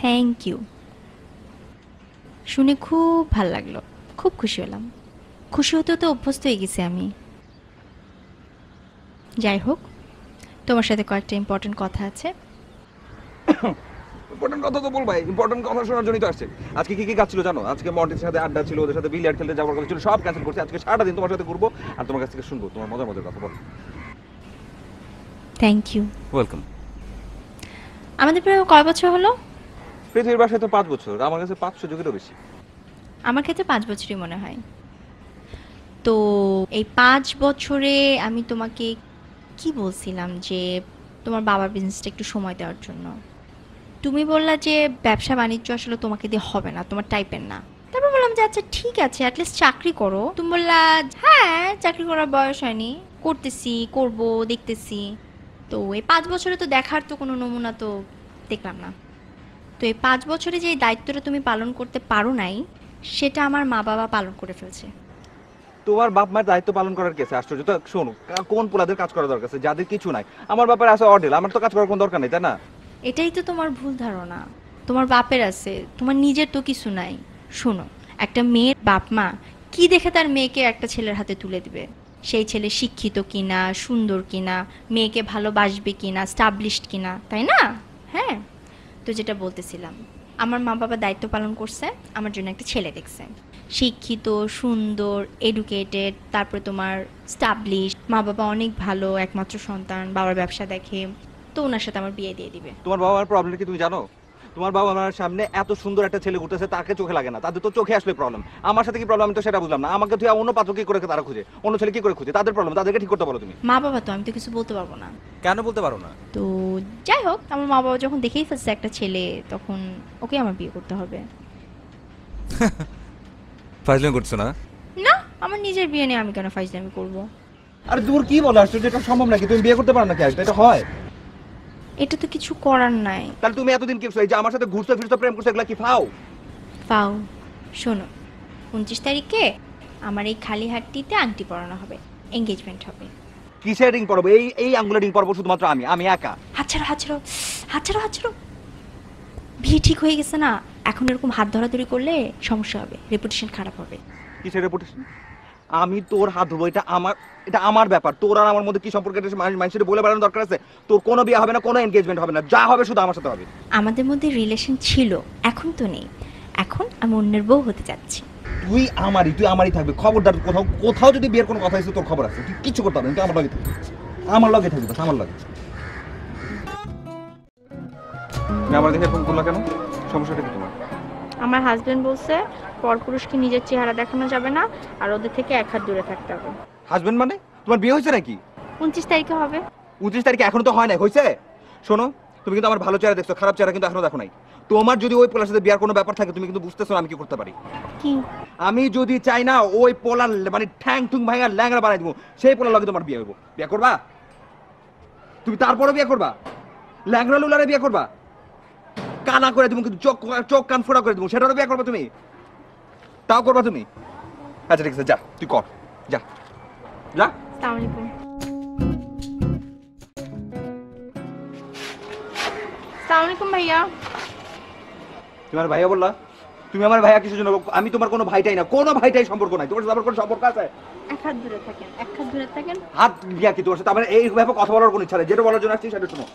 Thank you. শুনে খুব ভাল লাগলো, খুব খুশি হলাম। খুশি হতে হতে অভ্যস্ত হয়ে গেছি আমি। যাই হোক, তোমার সাথে কয়েকটা ইম্পর্টেন্ট কথা আছে। ইম্পর্টেন্ট কথা তো বলবাই, ইম্পর্টেন্ট কথা শোনার জন্যই তো আসছে। আজকে কি কি কাজ ছিল জানো? আজকে মন্টির সাথে আড্ডা ছিল, ওদের সাথে বিলিয়ার্ড খেলতে যাওয়ার কথা ছিল, সব ক্যান্সেল করছি। আজকে সারাটা দিন তোমার সাথে ঘুরবো আর তোমার কাছ থেকে শুনবো তোমার মজার মজার কথা। বলো। Thank you. ওয়েলকাম। আমাদের প্রায় কয় বছর হলো? পৃথিবীর বাসায় তো 5 বছর, আমার কাছে 500 যুগেরও বেশি। আমার ক্ষেত্রে 5 বছরই মনে হয়। তো এই 5 বছরে আমি তোমাকে কি বলছিলাম যে তোমার বাবার বিজনেসটা একটু সময় দেওয়ার জন্য। তুমি বললা যে ব্যবসা বাণিজ্য আসলে তোমাকে দিয়ে হবে না, তোমার টাইপের না। তারপর বললাম যে আচ্ছা ঠিক আছে, অ্যাটলিস্ট চাকরি করো। তুমি বললা হ্যাঁ, চাকরি করার বয়স হয়নি, করতেছি, করব, দেখতেছি। তো এই 5 বছরে তো দেখার তো কোনো নমুনা তো দেখলাম না। তো এই 5 বছরে যে দায়িত্বটা তুমি পালন করতে পারো নাই, সেটা আমার মা বাবা পালন করে ফেলছে। তোমার বাপ মায়ের দায়িত্ব পালন করার কেসে আশ্চর্য তো। শোনো, কোন পোলাদের কাজ করা দরকার আছে যাদের কিছু নাই? আমার বাপের আছে অর্ডেল, আমার তো কাজ করার কোনো দরকার নেই, তাই না? এটাই তো তোমার ভুল ধারণা। তোমার বাপের আছে, তোমার নিজের তো কিছু নাই। শোনো, একটা মেয়ের বাপ মা কি দেখে তার মেয়েকে একটা ছেলের হাতে তুলে দিবে? সেই ছেলে শিক্ষিত কিনা, সুন্দর কিনা, মেয়েকে ভালোবাসবে কিনা, স্টাবলিশড কিনা, তাই না? হ্যাঁ, তো যেটা বলতেছিলাম, আমার মা বাবা দায়িত্ব পালন করছে, আমার জন্য একটা ছেলে দেখছে, শিক্ষিত, সুন্দর, এডুকেটেড, তারপরে তোমার স্টাবলিশ, মা বাবা অনেক ভালো, একমাত্র সন্তান, বাবার ব্যবসা দেখে। তো ওনার সাথে আমার বিয়ে দিয়ে দিবে। তোমার বাবা মার প্রবলেম কি তুমি জানো? তোমার বাবা মার সামনে এত সুন্দর একটা ছেলে ঘুরতেছে, তাকে চোখে লাগে না, তাদের তো চোখে আসলে প্রবলেম। আমার সাথে কি প্রবলেম আমি তো সেটা বুঝলাম না। আমাকে তুই অন্য পাত্র কি করে তারা খুঁজে, অন্য ছেলে কি করে খুঁজে? তাদের প্রবলেম, তাদেরকে ঠিক করতে বলো তুমি। মা বাবা তো, আমি তো কিছু বলতে পারবো না। কেন বলতে পারো না? তো যাই হোক, আমার মা বাবা যখন দেখেই ফেলছে একটা ছেলে, তখন ওকে আমার বিয়ে করতে হবে। ফাইজলামি করছো না? না, আমার নিজের বিয়ে নিয়ে আমি কেন ফাইজলামি করবো? আরে তোর কি বলো আশ্চর্য, এটা সম্ভব নাকি? তুমি বিয়ে করতে পারো নাকি? এটা হয়? এটা তো কিছু করার নাই। তাহলে তুমি এতদিন কি করছো? এই যে আমার সাথে ঘুরছো ফিরছো প্রেম করছো, এগুলা কি ফাও? পাও, শোনো, 29 তারিখে আমার এই খালি হাতটিতে আংটি পরানো হবে, এঙ্গেজমেন্ট হবে। কিসের রিং পরবো? এই এই আঙ্গুলের রিং পরবো শুধুমাত্র আমি, আমি একা। হাত ছাড়ো, হাত ছাড়ো, হাত ছাড়ো, হাত ছাড়ো। বিয়ে ঠিক হয়ে গেছে না, এখন এরকম হাত ধরাধরি করলে সমস্যা হবে, রেপুটেশন খারাপ হবে। কিসের রেপুটেশন? আমি তোর হাত ধরবো, এটা আমার ব্যাপার। তোর আর আমার মধ্যে কি সম্পর্ক এটা মানুষের বলে বেড়ানোর দরকার আছে? তোর কোনো বিয়ে হবে না, কোনো এনগেজমেন্ট হবে না, যা হবে শুধু আমার সাথে হবে। আমাদের মধ্যে রিলেশন ছিল, এখন তো নেই। এখন আমি অন্যের বউ হতে যাচ্ছি। তুই আমারই থাকবে। খবরদার, কোথাও কোথাও যদি বিয়ের কোনো কথা এসে তোর খবর আছে, তুই কিছু করতে পারবি না। তুই আমার লগে থাকবি, আমার লগে থাকবি, বাস আমার লগে। আমার দেখে ফোন করলা কেন? সমস্যাটা কি তোমার? আমার হাজবেন্ড বলছে পরপুরুষকে নিজের চেহারা দেখানো যাবে না, আর ওদের থেকে এক হাত দূরে থাকতে হবে। হাজবেন্ড মানে? তোমার বিয়ে হয়েছে নাকি? 29 তারিখে হবে। 29 তারিখে? এখনো তো হয় নাই, হয়েছে? শোনো, তুমি কিন্তু আমার ভালো চেহারা দেখছো, খারাপ চেহারা কিন্তু এখনো দেখো নাই। তোমার যদি ওই পোলার সাথে বিয়ার কোনো ব্যাপার থাকে, তুমি কিন্তু বুঝতেছো না আমি কি করতে পারি। কি? আমি যদি চাই না ওই পোলার মানে ঠ্যাং ঠুং ভাঙা ল্যাংড়া বানাই দিব, সেই পোলার লগে তোমার বিয়ে হইব। বিয়ে করবা তুমি? তারপরে বিয়ে করবা? ল্যাংড়া লুলারে বিয়ে করবা? কানা করে দিব, কিন্তু চোখ চোখ কান ফোড়া করে দিব, সেটারও বিয়ে করবা তুমি? তাও করবা তুমি? আচ্ছা ঠিক আছে, যা তুই কর, যা যা। আসসালামু আলাইকুম। আসসালামু আলাইকুম ভাইয়া। তুমি আমার ভাইয়া বললা? তুমি আমার ভাইয়া কিসের জন্য? আমি তোমার কোনো ভাইটাই না, কোনো ভাইটাই সম্পর্ক নাই। তোমার সাথে আমার কোনো সম্পর্ক আছে? এক হাত দূরে থাকেন, এক হাত দূরে থাকেন। হাত বিয়া কি তোমার সাথে? আমার এই ব্যাপারে কথা বলার কোনো ইচ্ছা নেই। যেটা বলার জন্য আসছি সেটা শোনো।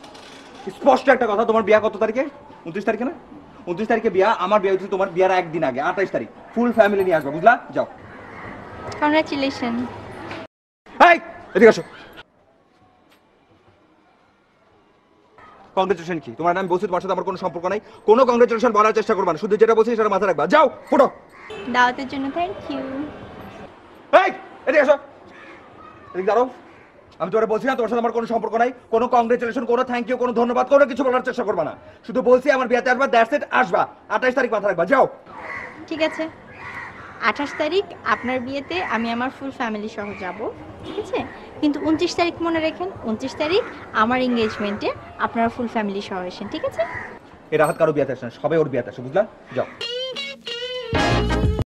স্পষ্ট একটা কথা, তোমার বিয়া কত তারিখে? 29 তারিখে না? 29 তারিখে বিয়া। আমার বিয়া হচ্ছে তোমার বিয়ার একদিন আগে, 28 তারিখ। ফুল ফ্যামিলি নিয়ে আসবে, বুঝলা? যাও। কংগ্রাচুলেশন। এই এদিকে আসো। কংগ্রেচুলেশন কি? তোমার আমি বলছি তোমার সাথে আমার কোনো সম্পর্ক নাই। কোনো কংগ্রেচুলেশন বলার চেষ্টা করবা না, শুধু যেটা বলছি সেটা মাথায় রাখবা। যাও ফটো। দাওয়াতের জন্য থ্যাংক ইউ। এই এদিকে আসো, এদিকে দাঁড়াও। আমি তোমার বলছি না তোমার সাথে আমার কোনো সম্পর্ক নাই। কোনো কংগ্রেচুলেশন, কোনো থ্যাংক ইউ, কোনো ধন্যবাদ, কোনো কিছু বলার চেষ্টা করবা না। শুধু বলছি আমার বিয়াতে আসবা, দ্যাটস ইট, আসবা। 28 তারিখ মাথায় রাখবা, যাও। ঠিক আছে, 28 তারিখ আপনার বিয়েতে আমি আমার ফুল ফ্যামিলি সহ যাব, ঠিক আছে? কিন্তু 29 তারিখ মনে রাখেন, 29 তারিখ আমার এঙ্গেজমেন্টে আপনারা ফুল ফ্যামিলি সহ আসেন, ঠিক আছে? এর হাত কারো বিয়াতে আসে না, সবাই ওর বিয়াতে আসে, বুঝলা? যাও।